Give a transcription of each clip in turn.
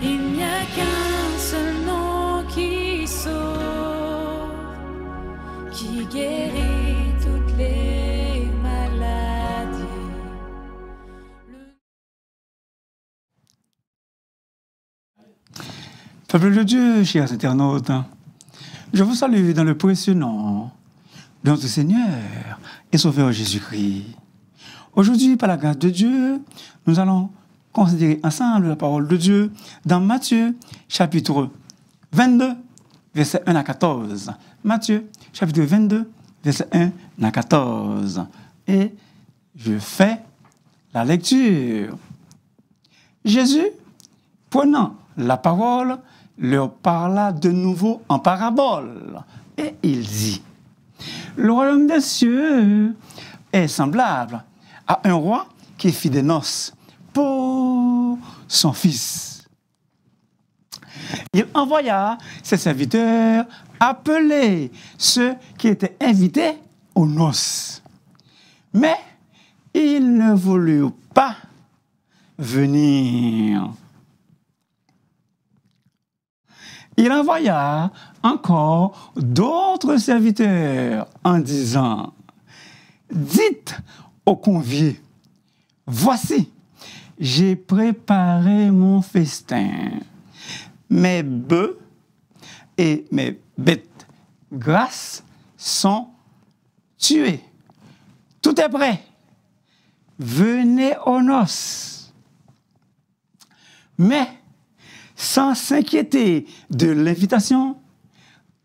Il n'y a qu'un seul nom qui sauve, qui guérit toutes les maladies. Peuple de Dieu, chers internautes, je vous salue dans le précieux nom de notre Seigneur et Sauveur Jésus-Christ. Aujourd'hui, par la grâce de Dieu, nous allons considérer ensemble la parole de Dieu dans Matthieu, chapitre 22, versets 1 à 14. Matthieu, chapitre 22, versets 1 à 14. Et je fais la lecture. Jésus, prenant la parole, leur parla de nouveau en parabole. Et il dit, le royaume des cieux est semblable à un roi qui fit des noces pour son fils. Il envoya ses serviteurs appeler ceux qui étaient invités aux noces. Mais ils ne voulurent pas venir. Il envoya encore d'autres serviteurs en disant, dites aux conviés, voici, j'ai préparé mon festin. Mes bœufs et mes bêtes grasses sont tués. Tout est prêt. Venez aux noces. Mais, sans s'inquiéter de l'invitation,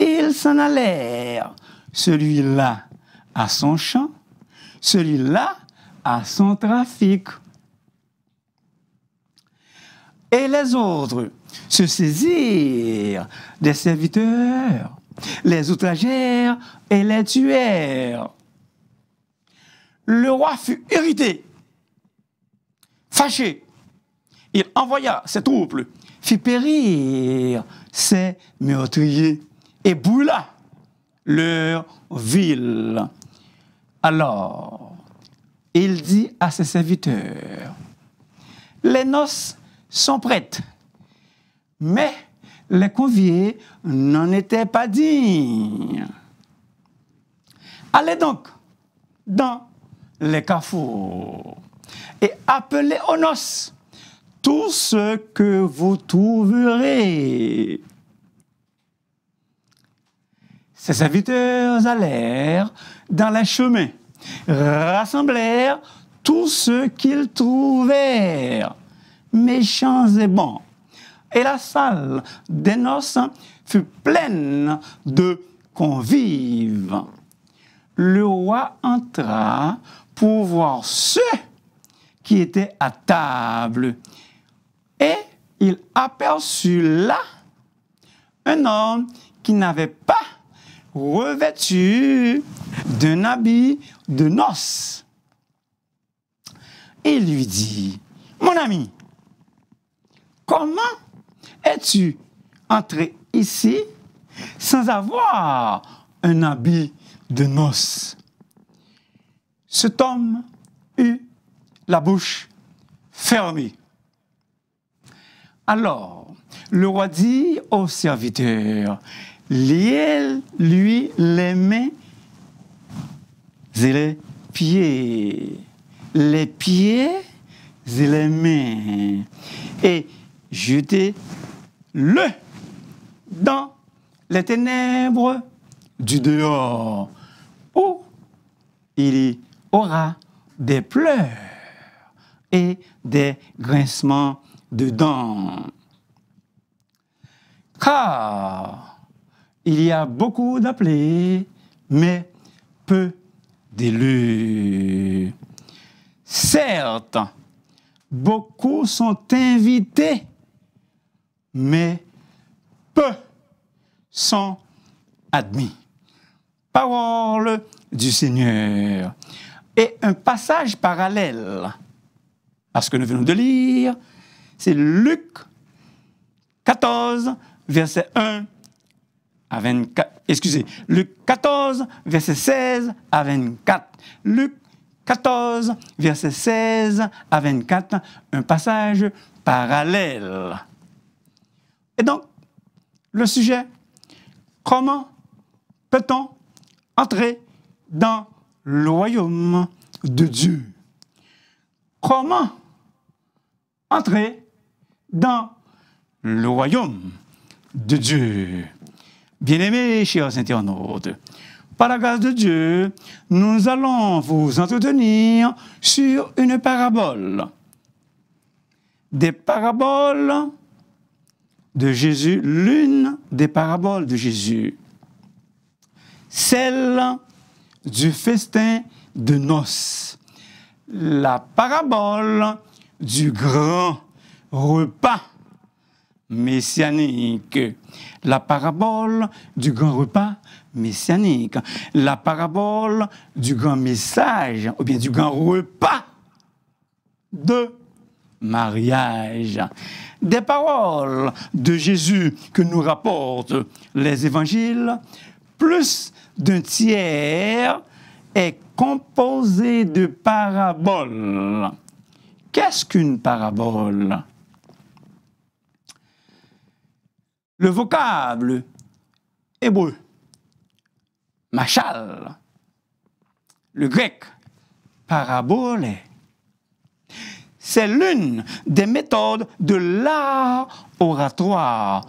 ils s'en allèrent, celui-là à son champ, celui-là à son trafic. Et les autres se saisirent des serviteurs, les outragèrent et les tuèrent. Le roi fut irrité, fâché. Il envoya ses troupes, fit périr ses meurtriers et brûla leur ville. Alors, il dit à ses serviteurs, les noces sont prêtes, mais les conviés n'en étaient pas dignes. Allez donc dans les carrefours et appelez aux noces tout ce que vous trouverez. Ses serviteurs allèrent dans les chemins, rassemblèrent tous ceux qu'ils trouvèrent, méchants et bons. Et la salle des noces fut pleine de convives. Le roi entra pour voir ceux qui étaient à table. Et il aperçut là un homme qui n'avait pas revêtu d'un habit de noces. Il lui dit, mon ami, comment es-tu entré ici sans avoir un habit de noces? Cet homme eut la bouche fermée. Alors, le roi dit au serviteur, liez-lui les mains et les pieds, et les mains, et jetez-le dans les ténèbres du dehors, où il y aura des pleurs et des grincements de dents. Car il y a beaucoup d'appelés, mais peu d'élus. Certes, beaucoup sont invités, mais peu sont admis. Parole du Seigneur. Et un passage parallèle à ce que nous venons de lire, c'est Luc 14, verset 1 à 24. Excusez, Luc 14, verset 16 à 24. Luc 14, verset 16 à 24, un passage parallèle. Et donc, le sujet, comment peut-on entrer dans le royaume de Dieu? Comment entrer dans le royaume de Dieu? Bien-aimés, chers internautes, par la grâce de Dieu, nous allons vous entretenir sur une parabole. Des paraboles de Jésus, l'une des paraboles de Jésus, celle du festin de noces, la parabole du grand repas messianique, la parabole du grand repas messianique, la parabole du grand message, ou bien du grand repas de mariage. Des paroles de Jésus que nous rapportent les évangiles, plus d'un tiers est composé de paraboles. Qu'est-ce qu'une parabole? Le vocable hébreu, machal, le grec, parabole, c'est l'une des méthodes de l'art oratoire,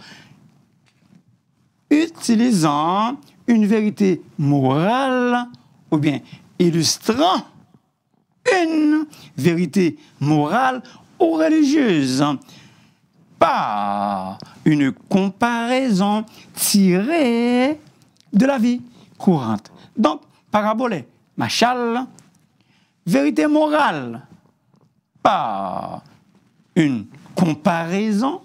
utilisant une vérité morale ou bien illustrant une vérité morale ou religieuse par une comparaison tirée de la vie courante. Donc, parabole, machal, vérité morale par une comparaison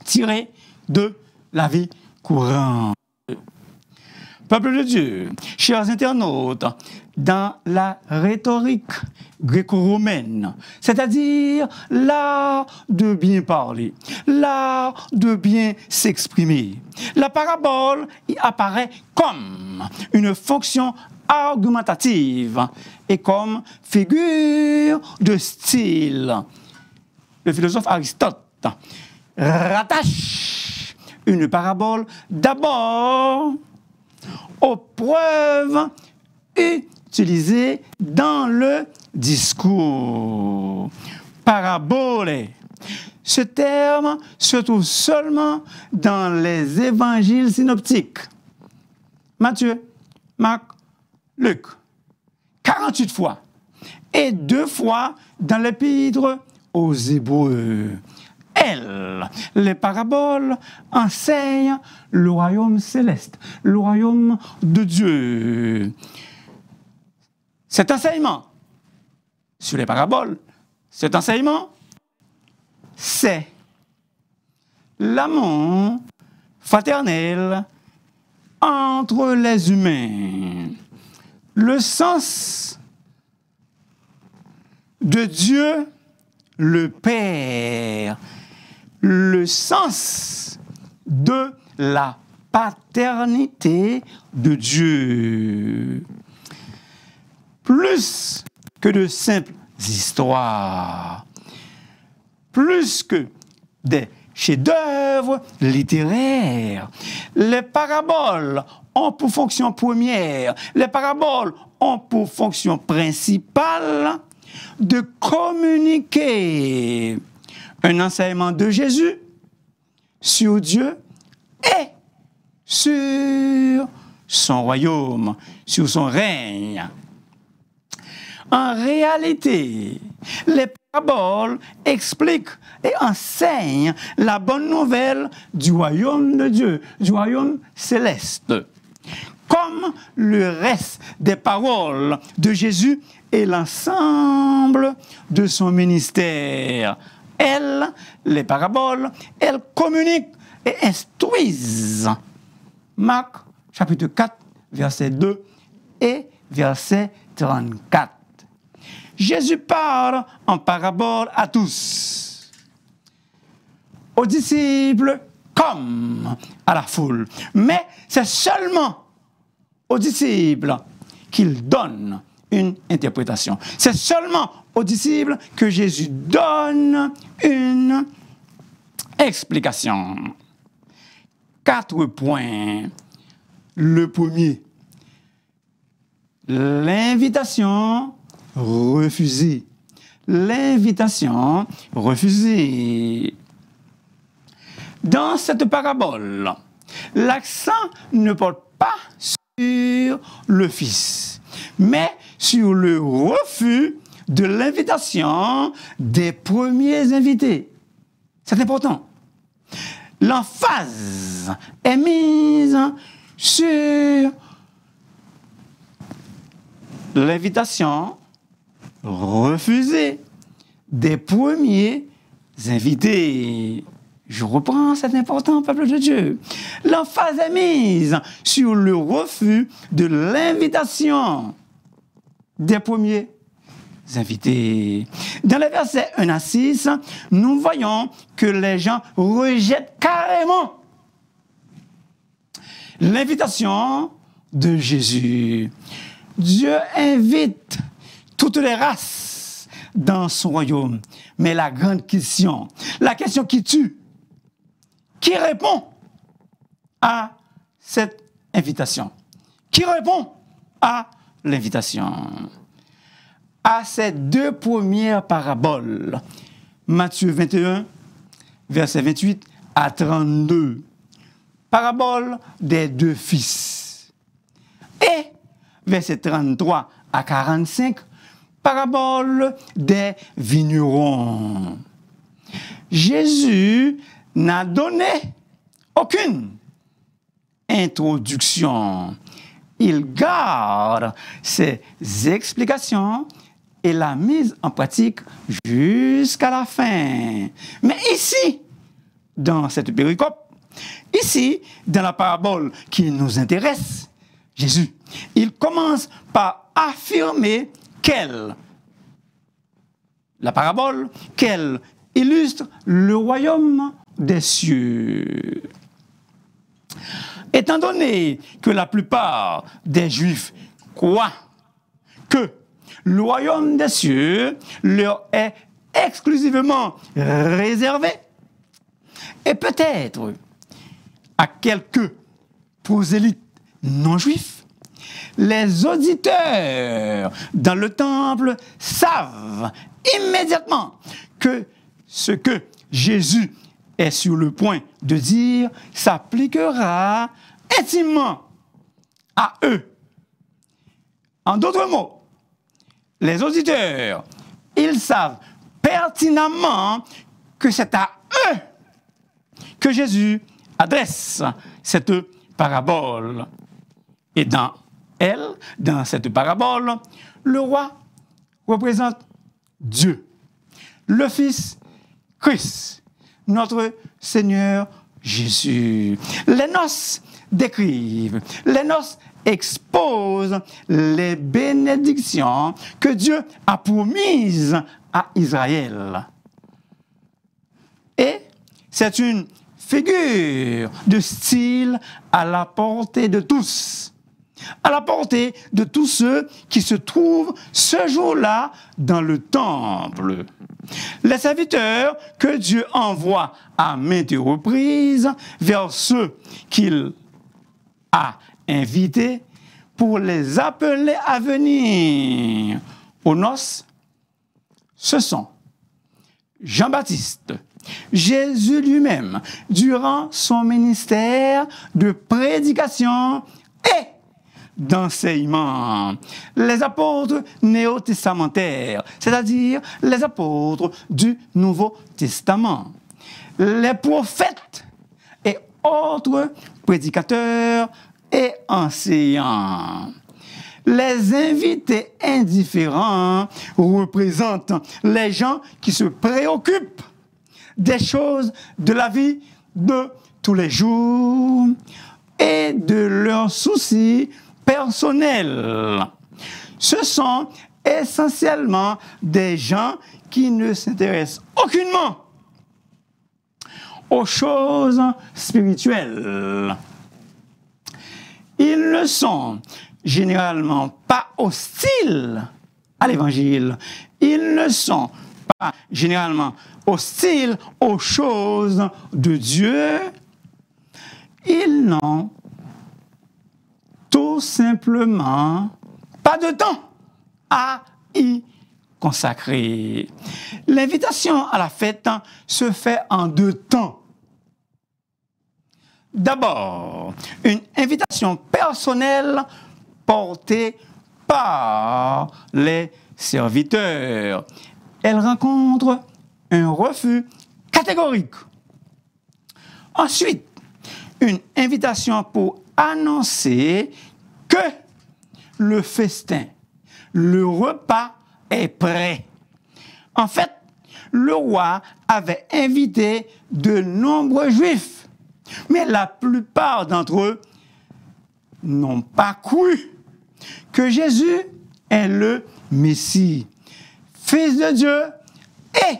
tirée de la vie courante. Peuple de Dieu, chers internautes, dans la rhétorique gréco-romaine, c'est-à-dire l'art de bien parler, l'art de bien s'exprimer, la parabole y apparaît comme une fonction argumentative et comme figure de style. Le philosophe Aristote rattache une parabole d'abord aux preuves utilisées dans le discours. Parabole. Ce terme se trouve seulement dans les évangiles synoptiques. Matthieu, Marc, Luc, 48 fois, et 2 fois dans l'épître aux Hébreux. Les paraboles enseignent le royaume céleste, le royaume de Dieu. Cet enseignement sur les paraboles, cet enseignement, c'est l'amour fraternel entre les humains, le sens de Dieu le Père, le sens de la paternité de Dieu. Plus que de simples histoires, plus que des chefs-d'œuvre littéraires, les paraboles ont pour fonction première, les paraboles ont pour fonction principale de communiquer un enseignement de Jésus sur Dieu et sur son royaume, sur son règne. En réalité, les paraboles expliquent et enseignent la bonne nouvelle du royaume de Dieu, du royaume céleste. Comme le reste des paroles de Jésus et l'ensemble de son ministère. Les paraboles, elles communiquent et instruisent. Marc, chapitre 4, verset 2 et verset 34. Jésus parle en parabole à tous, aux disciples comme à la foule. Mais c'est seulement aux disciples qu'il donne une interprétation. C'est seulement aux disciples que Jésus donne une explication. 4 points. Le premier, l'invitation refusée. L'invitation refusée. Dans cette parabole, l'accent ne porte pas sur le Fils, mais sur le refus de l'invitation des premiers invités. C'est important. L'emphase est mise sur l'invitation refusée des premiers invités. Je reprends, c'est important, peuple de Dieu. L'emphase est mise sur le refus de l'invitation des premiers invités. Dans les versets 1 à 6, nous voyons que les gens rejettent carrément l'invitation de Jésus. Dieu invite toutes les races dans son royaume. Mais la grande question, la question qui tue, qui répond à cette invitation? Qui répond à l'invitation? À ces 2 premières paraboles, Matthieu 21, verset 28 à 32, parabole des 2 fils. Et verset 33 à 45, parabole des vignerons. Jésus n'a donné aucune introduction. Il garde ses explications et la mise en pratique jusqu'à la fin. Mais ici, dans cette péricope, ici, dans la parabole qui nous intéresse, Jésus, il commence par affirmer la parabole qu'elle illustre le royaume des cieux. Étant donné que la plupart des Juifs croient que le royaume des cieux leur est exclusivement réservé, et peut-être à quelques prosélytes non-juifs, les auditeurs dans le temple savent immédiatement que ce que Jésus est sur le point de dire s'appliquera intimement à eux. En d'autres mots, les auditeurs, ils savent pertinemment que c'est à eux que Jésus adresse cette parabole. Et dans cette parabole, le roi représente Dieu, le Fils Christ, notre Seigneur Jésus. Les noces décrivent, les noces exposent les bénédictions que Dieu a promises à Israël. Et c'est une figure de style à la portée de tous, à la portée de tous ceux qui se trouvent ce jour-là dans le temple. Les serviteurs que Dieu envoie à maintes reprises vers ceux qu'il a invités pour les appeler à venir aux noces, ce sont Jean-Baptiste, Jésus lui-même, durant son ministère de prédication et d'enseignement, les apôtres néo-testamentaires, c'est-à-dire les apôtres du Nouveau Testament, les prophètes et autres prédicateurs et enseignants. Les invités indifférents représentent les gens qui se préoccupent des choses de la vie de tous les jours et de leurs soucis personnels. Ce sont essentiellement des gens qui ne s'intéressent aucunement aux choses spirituelles. Ils ne sont généralement pas hostiles à l'Évangile. Ils ne sont généralement hostiles aux choses de Dieu, ils n'ont tout simplement pas de temps à y consacrer. L'invitation à la fête se fait en 2 temps. D'abord, une invitation personnelle portée par les serviteurs. Elle rencontre un refus catégorique. Ensuite, une invitation pour annoncer que le festin, le repas est prêt. En fait, le roi avait invité de nombreux Juifs, mais la plupart d'entre eux n'ont pas cru que Jésus est le Messie, Fils de Dieu et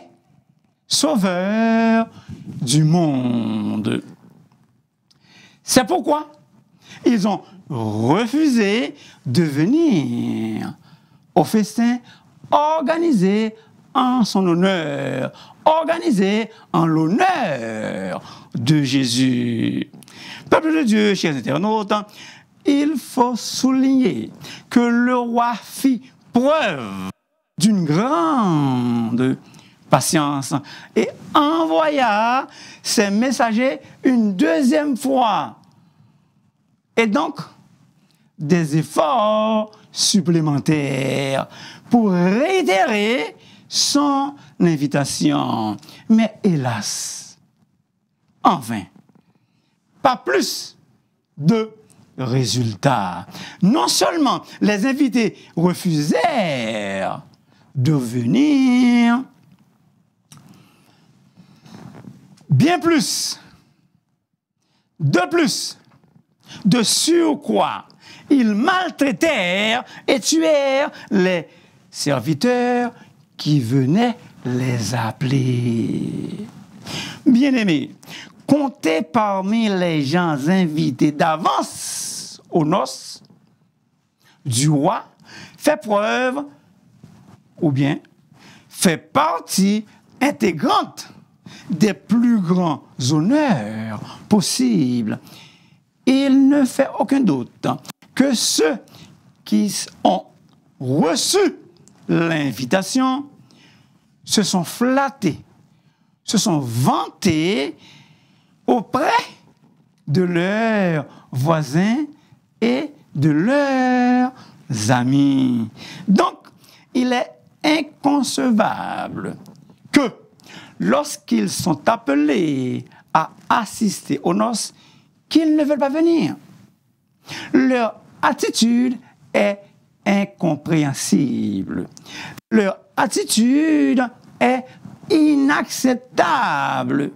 Sauveur du monde. C'est pourquoi ils ont refusé de venir au festin organisé en son honneur, organisé en l'honneur de Jésus. Peuple de Dieu, chers internautes, il faut souligner que le roi fit preuve d'une grande patience et envoya ses messagers une 2e fois. Et donc, des efforts supplémentaires pour réitérer son invitation. Mais hélas, en vain, pas plus de résultats. Non seulement les invités refusèrent de venir, bien plus, de surcroît, ils maltraitèrent et tuèrent les serviteurs qui venaient les appeler. Bien-aimés, comptez parmi les gens invités d'avance aux noces du roi fait preuve ou bien fait partie intégrante des plus grands honneurs possibles. Il ne fait aucun doute que ceux qui ont reçu l'invitation se sont flattés, se sont vantés auprès de leurs voisins et de leurs amis. Donc, il est inconcevable que lorsqu'ils sont appelés à assister aux noces, qu'ils ne veulent pas venir. Leur attitude est incompréhensible. Leur attitude est inacceptable.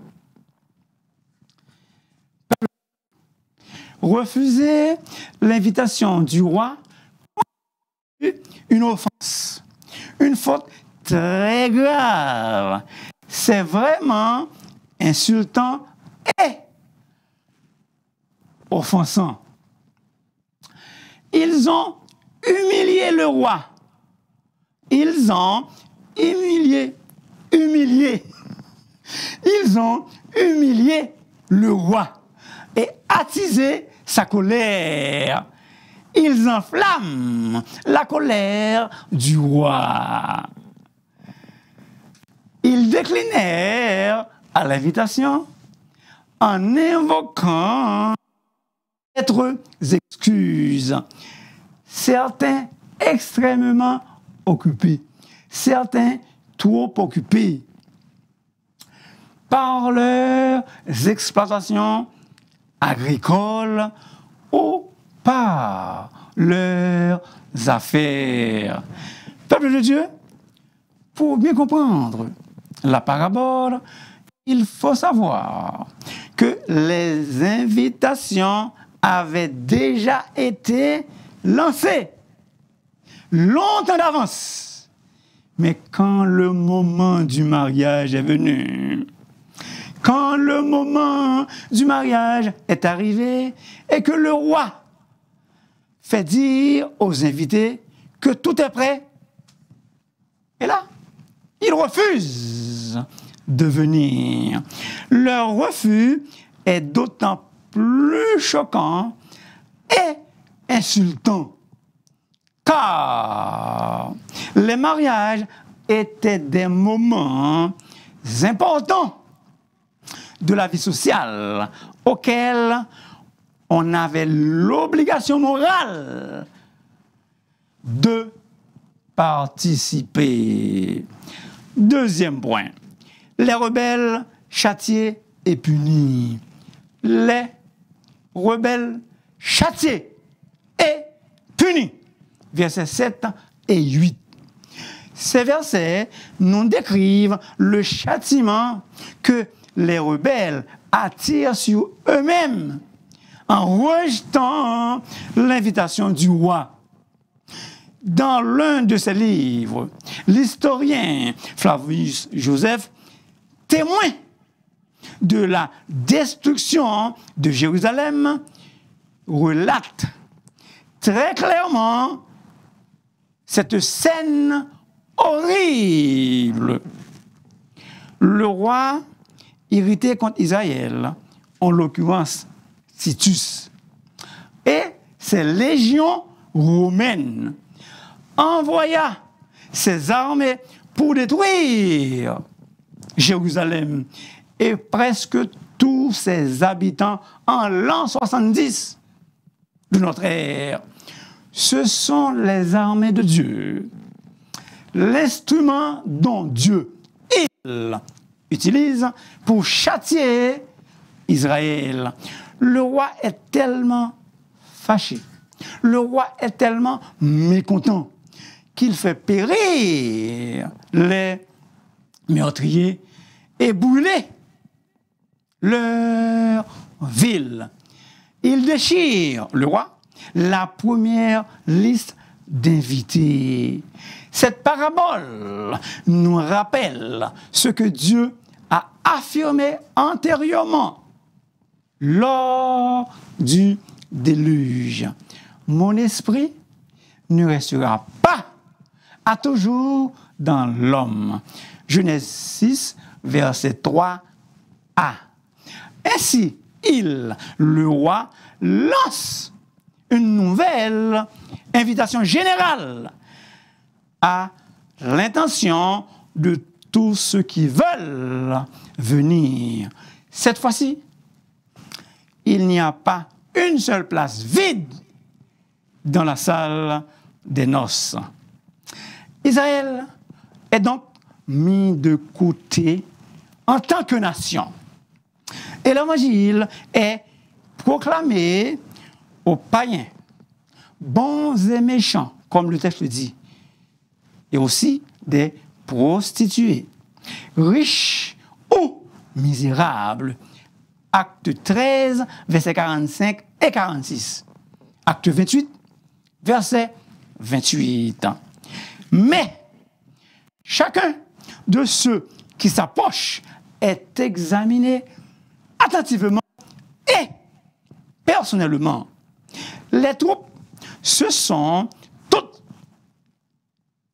Refuser l'invitation du roi est une offense, une faute très grave. C'est vraiment insultant et offensant. Ils ont humilié le roi. Ils ont humilié. Ils ont humilié le roi et attisé sa colère. Ils enflamment la colère du roi. Ils déclinèrent à l'invitation en invoquant d'autres excuses. Certains extrêmement occupés, certains trop occupés par leurs exploitations agricoles ou par leurs affaires. Peuple de Dieu, pour bien comprendre la parabole, il faut savoir que les invitations avaient déjà été lancées longtemps d'avance. Mais quand le moment du mariage est venu, quand le moment du mariage est arrivé et que le roi fait dire aux invités que tout est prêt, et là, ils ils refusent de venir. Leur refus est d'autant plus choquant et insultant, car les mariages étaient des moments importants de la vie sociale auxquels on avait l'obligation morale de participer. Deuxième point, les rebelles châtiés et punis. Les rebelles châtiés et punis. Versets 7 et 8. Ces versets nous décrivent le châtiment que les rebelles attirent sur eux-mêmes en rejetant l'invitation du roi. Dans l'un de ses livres, l'historien Flavius Joseph, témoin de la destruction de Jérusalem, relate très clairement cette scène horrible. Le roi, irrité contre Israël, en l'occurrence Titus, et ses légions romaines, envoya ses armées pour détruire Jérusalem et presque tous ses habitants en l'an 70 de notre ère. Ce sont les armées de Dieu, l'instrument dont Dieu utilise pour châtier Israël. Le roi est tellement fâché, le roi est tellement mécontent qu'il fait périr les meurtriers et brûler leur ville. Il déchire, le roi, la première liste d'invités. Cette parabole nous rappelle ce que Dieu a affirmé antérieurement lors du déluge. Mon esprit ne restera pas à toujours dans l'homme. Genèse 6, verset 3a. Ainsi, le roi, lance une nouvelle invitation générale à l'intention de tous ceux qui veulent venir. Cette fois-ci, il n'y a pas une seule place vide dans la salle des noces. Israël est donc mis de côté en tant que nation. Et l'évangile est proclamé aux païens, bons et méchants, comme le texte le dit, et aussi des prostituées, riches ou misérables. Acte 13, versets 45 et 46. Acte 28, verset 28. Mais chacun de ceux qui s'approchent est examiné attentivement et personnellement. Les troupes, ce sont toutes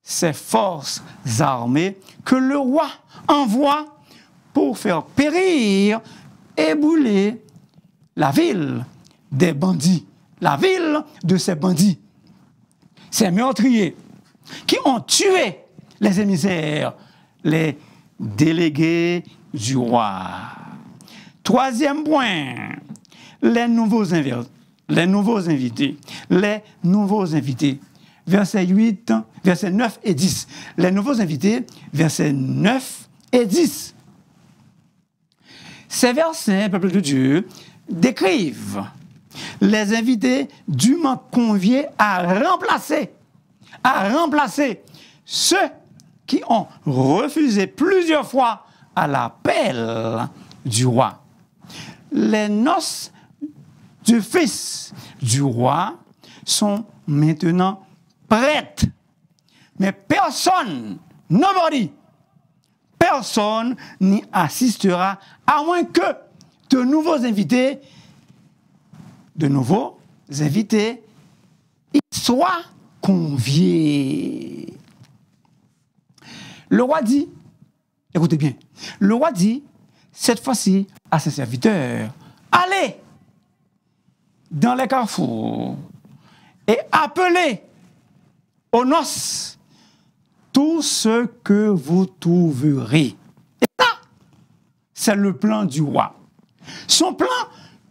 ces forces armées que le roi envoie pour faire périr et brûler la ville des bandits, la ville de ces bandits, ces meurtriers qui ont tué les émissaires, les délégués du roi. Troisième point, les nouveaux invités. Versets 8, versets 9 et 10. Les nouveaux invités, versets 9 et 10. Ces versets, peuple de Dieu, décrivent les invités dûment conviés à remplacer ceux qui ont refusé plusieurs fois à l'appel du roi. Les noces du fils du roi sont maintenant prêtes. Mais personne n'y assistera à moins que de nouveaux invités y soient conviés. Le roi dit Écoutez bien. Le roi dit, cette fois-ci, à ses serviteurs, allez dans les carrefours et appelez aux noces tout ce que vous trouverez. Et ça, c'est le plan du roi. Son plan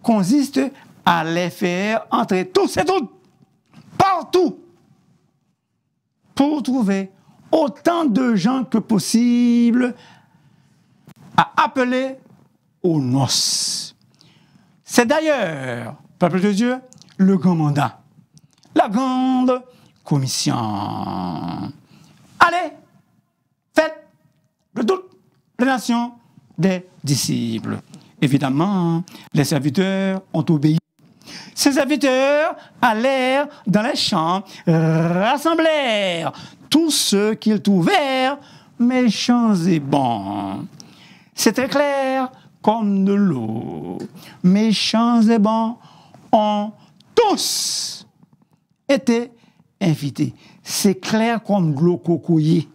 consiste à les faire entrer tous et toutes, partout, pour trouver autant de gens que possible à appeler aux noces. C'est d'ailleurs, peuple de Dieu, le grand mandat, la grande commission. Allez, faites de toutes les nations des disciples. Évidemment, les serviteurs ont obéi. Ces serviteurs allèrent dans les champs, rassemblèrent tous ceux qu'ils trouvèrent méchants et bons. C'était clair comme de l'eau. Méchants et bons ont tous été invités. C'est clair comme de l'eau cocoyée.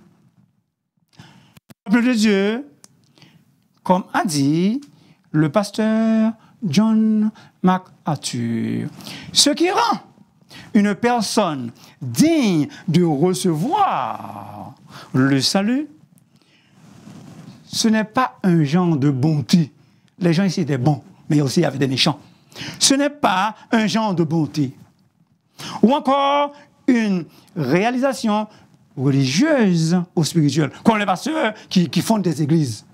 Le peuple de Dieu, comme a dit le pasteur John MacArthur, ce qui rend une personne digne de recevoir le salut, ce n'est pas un genre de bonté. Les gens ici étaient bons, mais aussi il y avait des méchants. Ce n'est pas un genre de bonté. Ou encore une réalisation religieuse ou spirituelle, comme les pasteurs qui fondent des églises.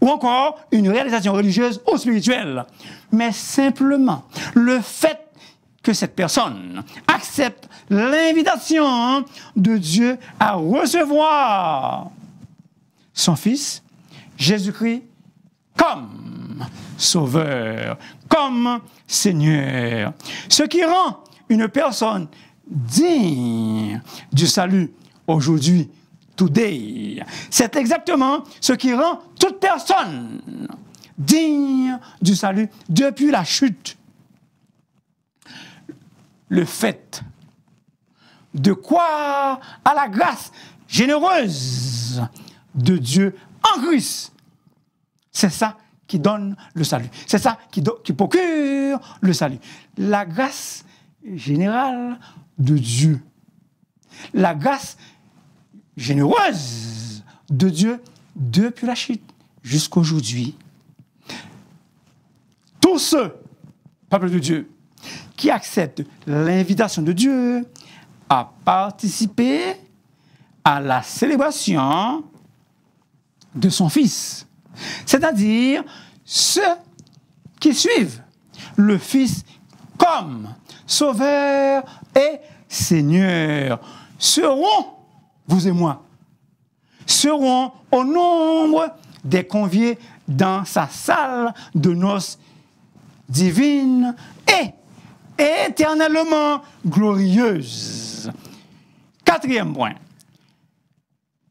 Ou encore une réalisation religieuse ou spirituelle. Mais simplement, le fait que cette personne accepte l'invitation de Dieu à recevoir son Fils, Jésus-Christ, comme Sauveur, comme Seigneur. Ce qui rend une personne digne du salut aujourd'hui, today, c'est exactement ce qui rend toute personne digne du salut depuis la chute. Le fait de croire à la grâce généreuse de Dieu en Christ, c'est ça qui donne le salut. C'est ça qui procure le salut. La grâce générale de Dieu. La grâce généreuse de Dieu depuis la chute jusqu'à aujourd'hui. Tous ceux, peuple de Dieu, qui acceptent l'invitation de Dieu à participer à la célébration de son Fils. C'est-à-dire ceux qui suivent le Fils comme Sauveur et Seigneur seront, vous et moi, seront au nombre des conviés dans sa salle de noces divine et éternellement glorieuse. Quatrième point.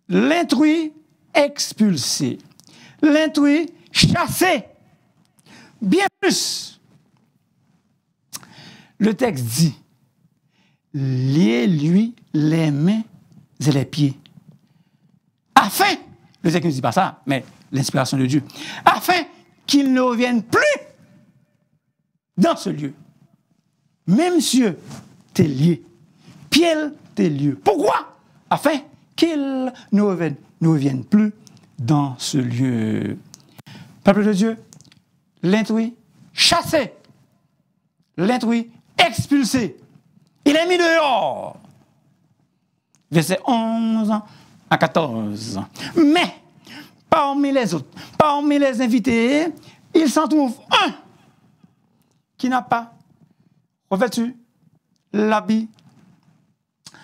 L'intrus expulsé. L'intrus chassé. Bien plus. Le texte dit, liez-lui les mains et les pieds. Afin, le texte ne dit pas ça, mais l'inspiration de Dieu, afin qu'il ne revienne plus dans ce lieu. Même cieux, t'es lié. Pied, t'es lié. Pourquoi? Afin qu'il ne revienne plus dans ce lieu. Peuple de Dieu, l'intrus chassé, l'intrus expulsé. Il est mis dehors. Verset 11 à 14. Mais, parmi les autres, parmi les invités, il s'en trouve un qui n'a pas revêtu l'habit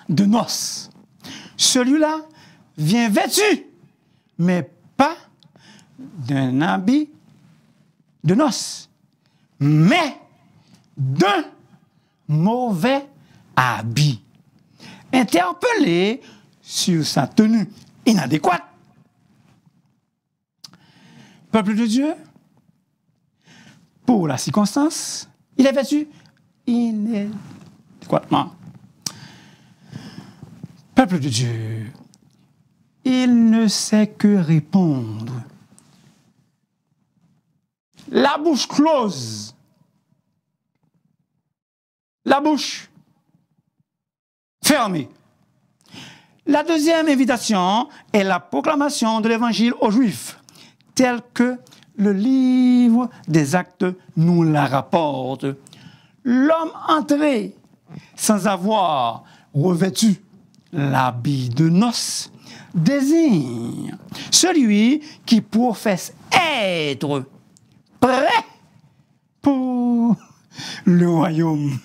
de noces. Celui-là vient vêtu, mais pas d'un habit de noces, mais d'un mauvais habit. Interpellé sur sa tenue inadéquate. Peuple de Dieu, pour la circonstance, il est vêtu inadéquatement. Peuple de Dieu, il il ne sait que répondre. La bouche close. La bouche fermée. La deuxième invitation est la proclamation de l'évangile aux Juifs, tel que le livre des Actes nous la rapporte. L'homme entré sans avoir revêtu l'habit de noces désigne celui qui professe être prêt pour le royaume,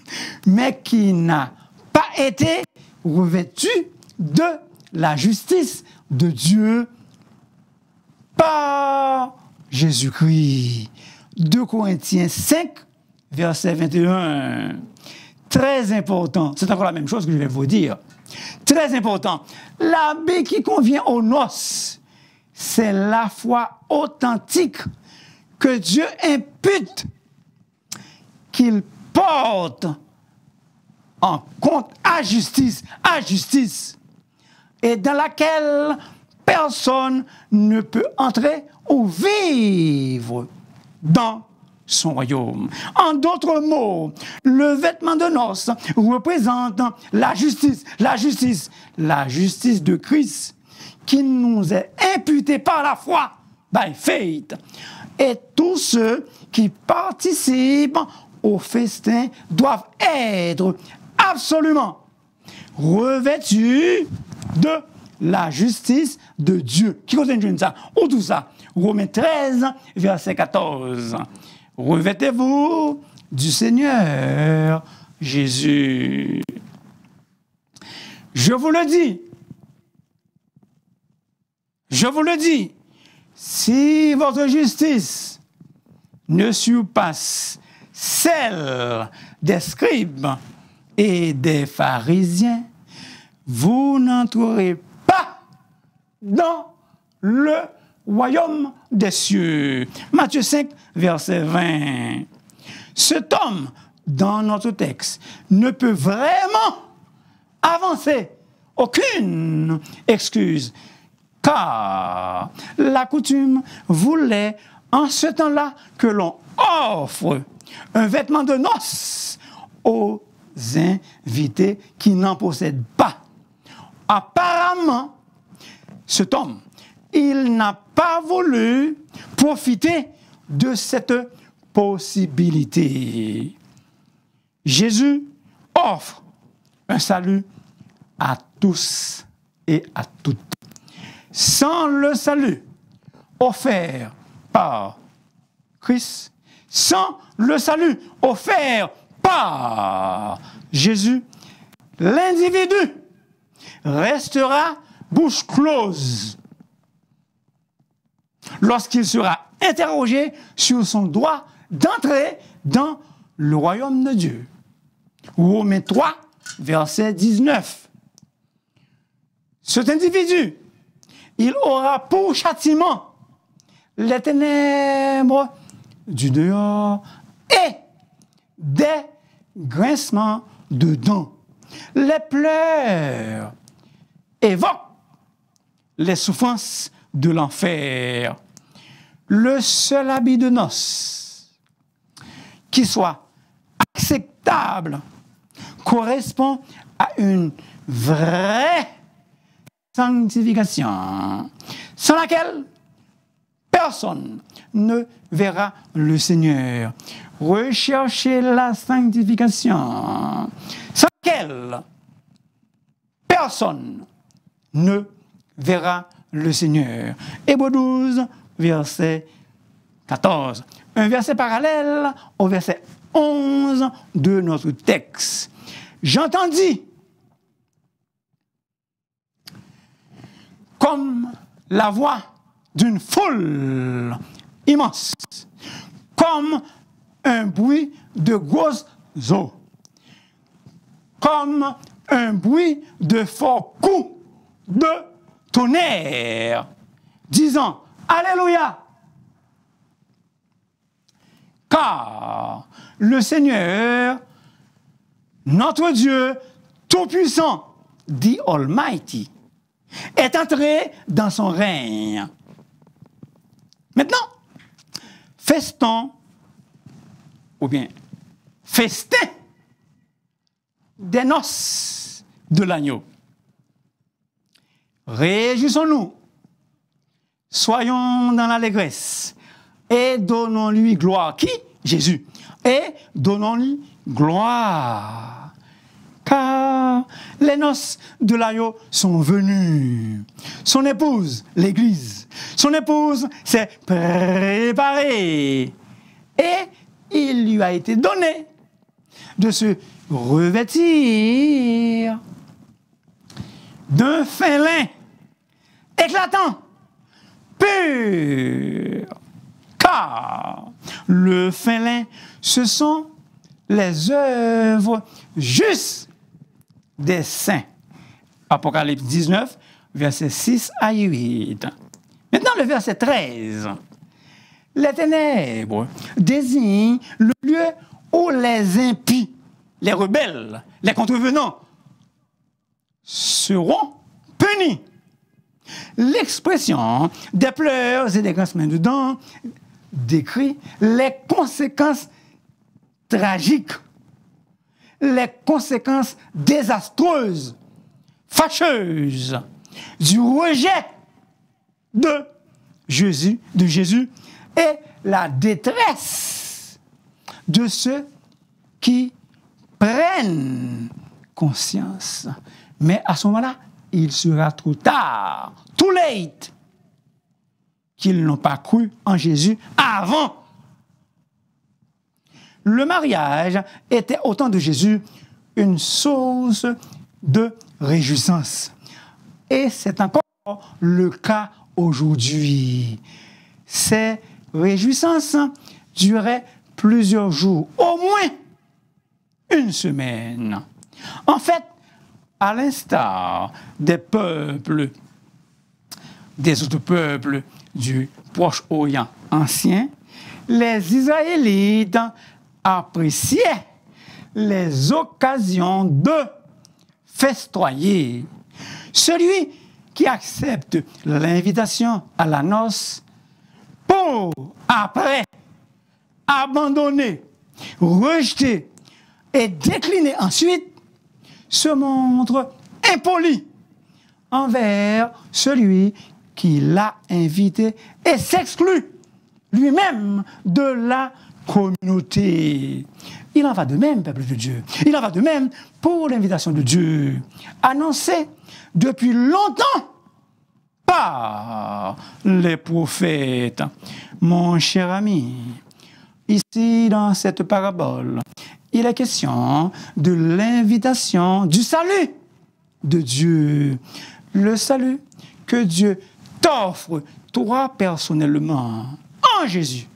mais qui n'a pas été revêtu de la justice de Dieu par Jésus-Christ. 2 Corinthiens 5, verset 21. Très important, c'est encore la même chose que je vais vous dire. Très important, l'habit qui convient aux noces, c'est la foi authentique que Dieu impute qu'il porte en compte à justice, et dans laquelle personne ne peut entrer ou vivre dans son royaume. En d'autres mots, le vêtement de noces représente la justice de Christ qui nous est imputée par la foi, by faith. Et tous ceux qui participent au festin doivent être absolument revêtus de la justice de Dieu. Qui continue ça? Où tout ça? Romains 13, verset 14. Revêtez-vous du Seigneur Jésus. Je vous le dis, si votre justice ne surpasse celle des scribes et des pharisiens, vous n'entrerez pas dans le royaume des cieux. Matthieu 5, verset 20. Cet homme, dans notre texte, ne peut vraiment avancer aucune excuse, car la coutume voulait en ce temps-là que l'on offre un vêtement de noces aux invités qui n'en possèdent pas. Apparemment, cet homme, il n'a pas voulu profiter de cette possibilité. Jésus offre un salut à tous et à toutes. Sans le salut offert par Christ, sans le salut offert par Jésus, l'individu restera bouche close lorsqu'il sera interrogé sur son droit d'entrer dans le royaume de Dieu. Romains 3, verset 19. Cet individu, il aura pour châtiment les ténèbres du dehors et des grincements de dents. Les pleurs évoquent les souffrances de l'enfer. Le seul habit de noces qui soit acceptable correspond à une vraie sanctification, sans laquelle personne ne verra le Seigneur. Recherchez la sanctification, sans laquelle personne ne verra le Seigneur. Hébreux 12, verset 14. Un verset parallèle au verset 11 de notre texte. J'entendis comme la voix d'une foule immense, comme un bruit de grosses eaux, comme un bruit de forts coups de tonnerre, disant Alléluia, car le Seigneur, notre Dieu Tout-Puissant, the Almighty, est entré dans son règne. Maintenant, feston, ou bien festin des noces de l'agneau. Réjouissons-nous, soyons dans l'allégresse et donnons-lui gloire. Qui? Jésus. Et donnons-lui gloire. Car les noces de l'agneau sont venues. Son épouse, l'Église, son épouse s'est préparée. Et il lui a été donné de se revêtir d'un fin lin éclatant, pur. Car le fin lin, ce sont les œuvres justes des saints. Apocalypse 19, versets 6 à 8. Maintenant, le verset 13. Les ténèbres désignent le lieu où les impies, les rebelles, les contrevenants seront punis. L'expression des pleurs et des grincements de dents décrit les conséquences tragiques, les conséquences désastreuses, fâcheuses du rejet de Jésus et la détresse de ceux qui prennent conscience. Mais à ce moment-là, il sera trop tard, too late, qu'ils n'ont pas cru en Jésus avant. Le mariage était au temps de Jésus une source de réjouissance. Et c'est encore le cas aujourd'hui. Ces réjouissances duraient plusieurs jours, au moins une semaine. En fait, à l'instar des peuples, des autres peuples du Proche-Orient ancien, les Israélites appréciaient les occasions de festoyer. Celui qui accepte l'invitation à la noce pour après abandonner, rejeter et décliner ensuite se montre impoli envers celui qui l'a invité et s'exclut lui-même de la communauté. Il en va de même, peuple de Dieu. Il en va de même pour l'invitation de Dieu, annoncée depuis longtemps par les prophètes. Mon cher ami, ici dans cette parabole, il est question de l'invitation du salut de Dieu. Le salut que Dieu t'offre, toi personnellement, en Jésus,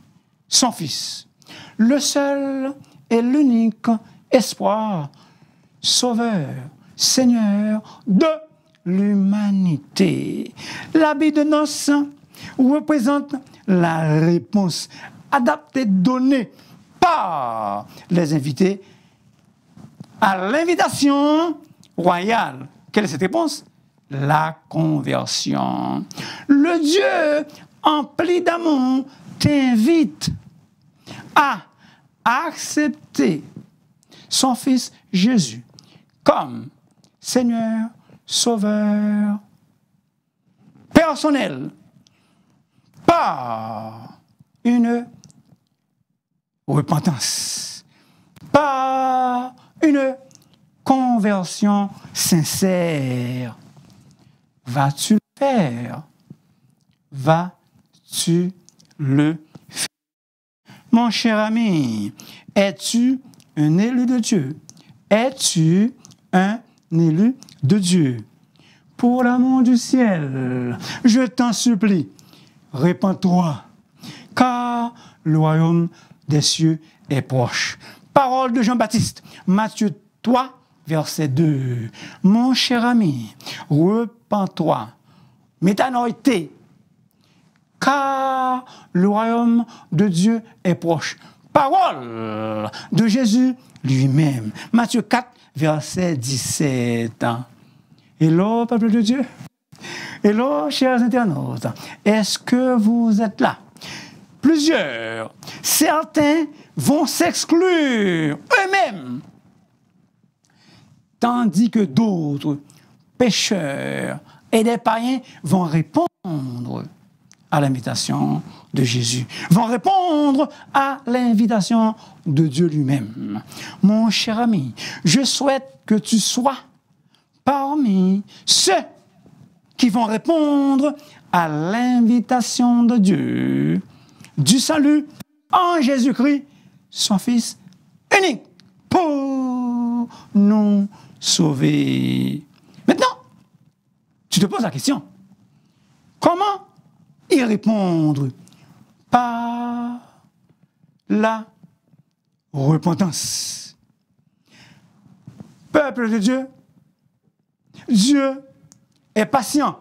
son Fils, le seul et l'unique espoir, sauveur, Seigneur de l'humanité. L'habit de noces représente la réponse adaptée, donnée par les invités à l'invitation royale. Quelle est cette réponse? La conversion. Le Dieu empli d'amour t'invite à accepter son Fils Jésus comme Seigneur, Sauveur, personnel, par une repentance, par une conversion sincère. Vas-tu le faire? Vas-tu le faire? Mon cher ami, es-tu un élu de Dieu? Es-tu un élu de Dieu? Pour l'amour du ciel, je t'en supplie, répands-toi, car le royaume des cieux est proche. Parole de Jean-Baptiste, Matthieu 3, verset 2. Mon cher ami, repens-toi, métanoïté, car le royaume de Dieu est proche. Parole de Jésus lui-même. Matthieu 4, verset 17. Hello, peuple de Dieu. Hello, chers internautes, est-ce que vous êtes là? Plusieurs, certains vont s'exclure eux-mêmes, tandis que d'autres, pécheurs et des païens, vont répondre à l'invitation de Jésus, vont répondre à l'invitation de Dieu lui-même. Mon cher ami, je souhaite que tu sois parmi ceux qui vont répondre à l'invitation de Dieu, du salut en Jésus-Christ, son Fils unique, pour nous sauver. Maintenant, tu te poses la question, comment y répondre? Par la repentance. Peuple de Dieu, Dieu est patient,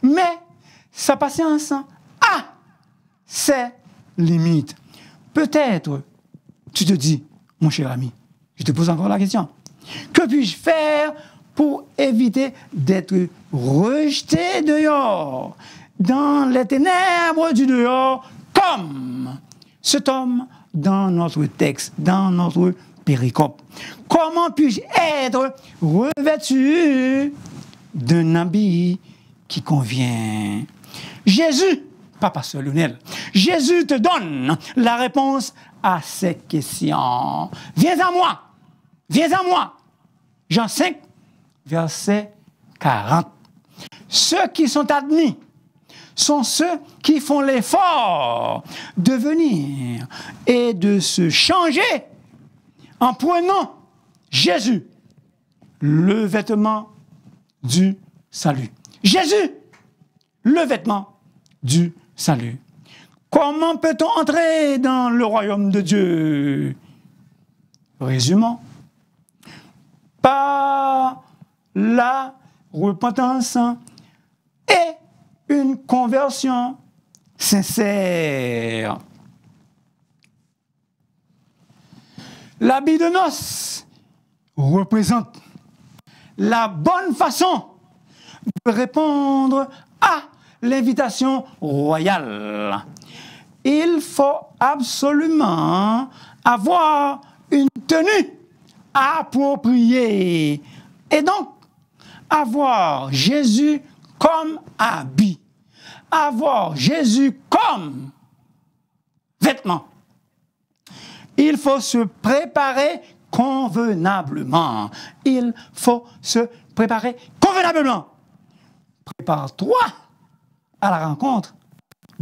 mais sa patience a ses limites. Peut-être, tu te dis, mon cher ami, je te pose encore la question, que puis-je faire pour éviter d'être rejeté dehors, dans les ténèbres du dehors, comme cet homme dans notre texte, dans notre péricope? Comment puis-je être revêtu d'un habit qui convient? Jésus, pas pasteur Lionel, Jésus te donne la réponse à ces questions. Viens à moi, viens à moi. Jean 5, verset 40. Ceux qui sont admis sont ceux qui font l'effort de venir et de se changer en prenant Jésus, le vêtement du salut. Jésus, le vêtement du salut. Comment peut-on entrer dans le royaume de Dieu? Résumons. Par la repentance et une conversion sincère. L'habit de noces représente la bonne façon de répondre à l'invitation royale. Il faut absolument avoir une tenue appropriée et donc avoir Jésus comme habit, avoir Jésus comme vêtement. Il faut se préparer convenablement. Il faut se préparer convenablement. Prépare-toi à la rencontre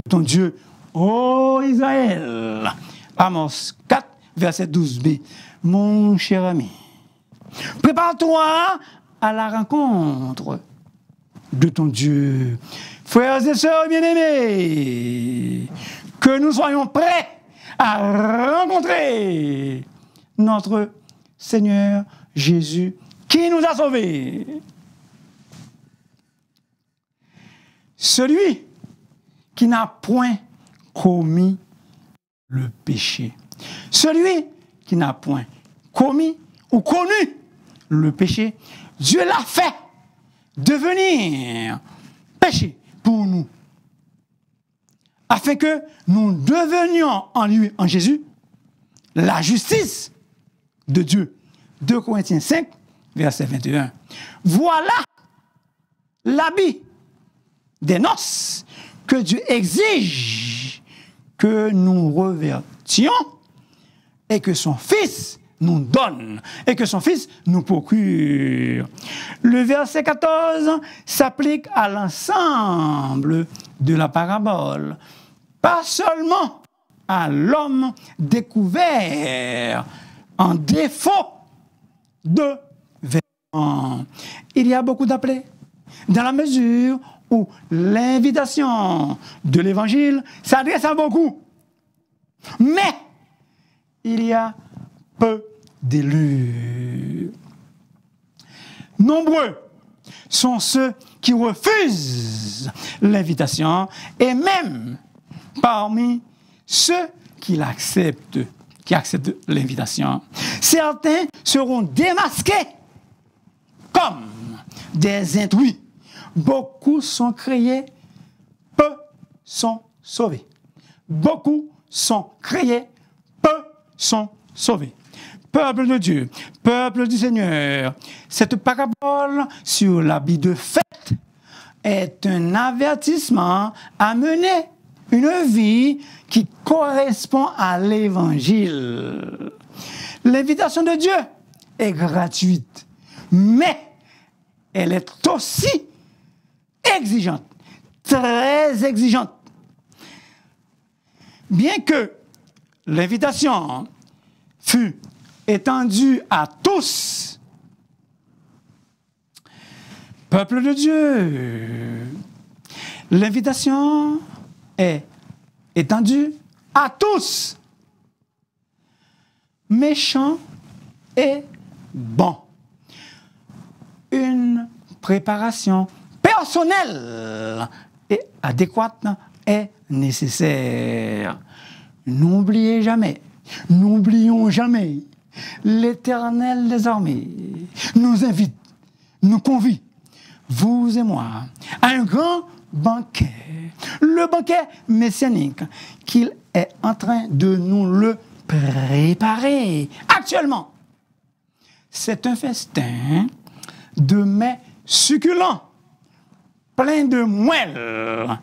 de ton Dieu, ô Israël. Amos 4, verset 12b. Mon cher ami, prépare-toi à la rencontre de ton Dieu. Frères et sœurs bien-aimés, que nous soyons prêts à rencontrer notre Seigneur Jésus qui nous a sauvés. Celui qui n'a point commis le péché. Celui qui n'a point commis ou connu le péché, Dieu l'a fait devenir péché pour nous, afin que nous devenions en lui, en Jésus, la justice de Dieu. 2 Corinthiens 5, verset 21. Voilà l'habit des noces que Dieu exige que nous revêtions et que son Fils nous donne et que son Fils nous procure. Le verset 14 s'applique à l'ensemble de la parabole, pas seulement à l'homme découvert en défaut de vêtements. Il y a beaucoup d'appelés, dans la mesure où l'invitation de l'Évangile s'adresse à beaucoup. Mais il y a peu d'élus. Nombreux sont ceux qui refusent l'invitation et même parmi ceux qui l'acceptent, qui acceptent l'invitation, certains seront démasqués comme des intrus, Beaucoup sont créés, peu sont sauvés. Beaucoup sont créés, peu sont sauvés. Peuple de Dieu, peuple du Seigneur, cette parabole sur l'habit de fête est un avertissement à mener une vie qui correspond à l'Évangile. L'invitation de Dieu est gratuite, mais elle est aussi exigeante, très exigeante. Bien que l'invitation fut étendue à tous, peuple de Dieu, l'invitation est étendue à tous, méchants et bons. Une préparation personnelle et adéquate est nécessaire. N'oublions jamais, l'Éternel des armées nous invite, nous convie, vous et moi, à un grand banquet, le banquet messianique qu'il est en train de nous le préparer actuellement. C'est un festin de mets succulents, plein de moelle,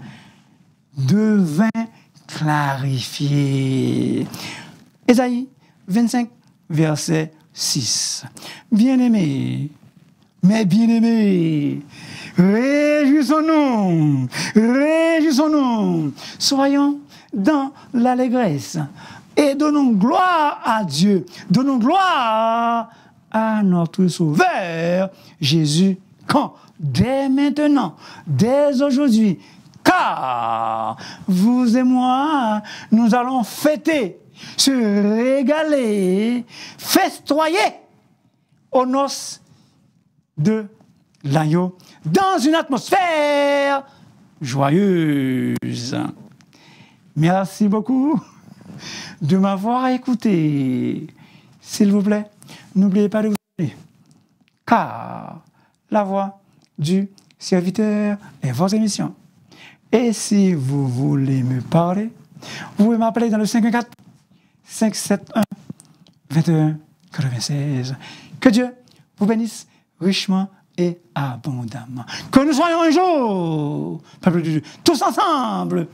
de vin clarifié. Ésaïe 25, verset 6. Bien-aimés, mes bien-aimés, réjouissons-nous, soyons dans l'allégresse et donnons gloire à Dieu, donnons gloire à notre Sauveur Jésus, quand dès maintenant, dès aujourd'hui, car vous et moi, nous allons fêter, se régaler, festoyer aux noces de l'agneau dans une atmosphère joyeuse. Merci beaucoup de m'avoir écouté. S'il vous plaît, n'oubliez pas de vous abonner, car la voix du serviteur est votre émission. Et si vous voulez me parler, vous pouvez m'appeler dans le 514-571-2196. Que Dieu vous bénisse richement et abondamment. Que nous soyons un jour, peuple de Dieu, tous ensemble,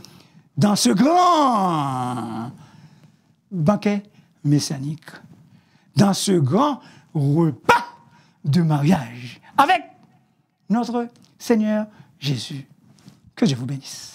dans ce grand banquet messianique, dans ce grand repas de mariage avec notre Seigneur Jésus. Que Dieu vous bénisse.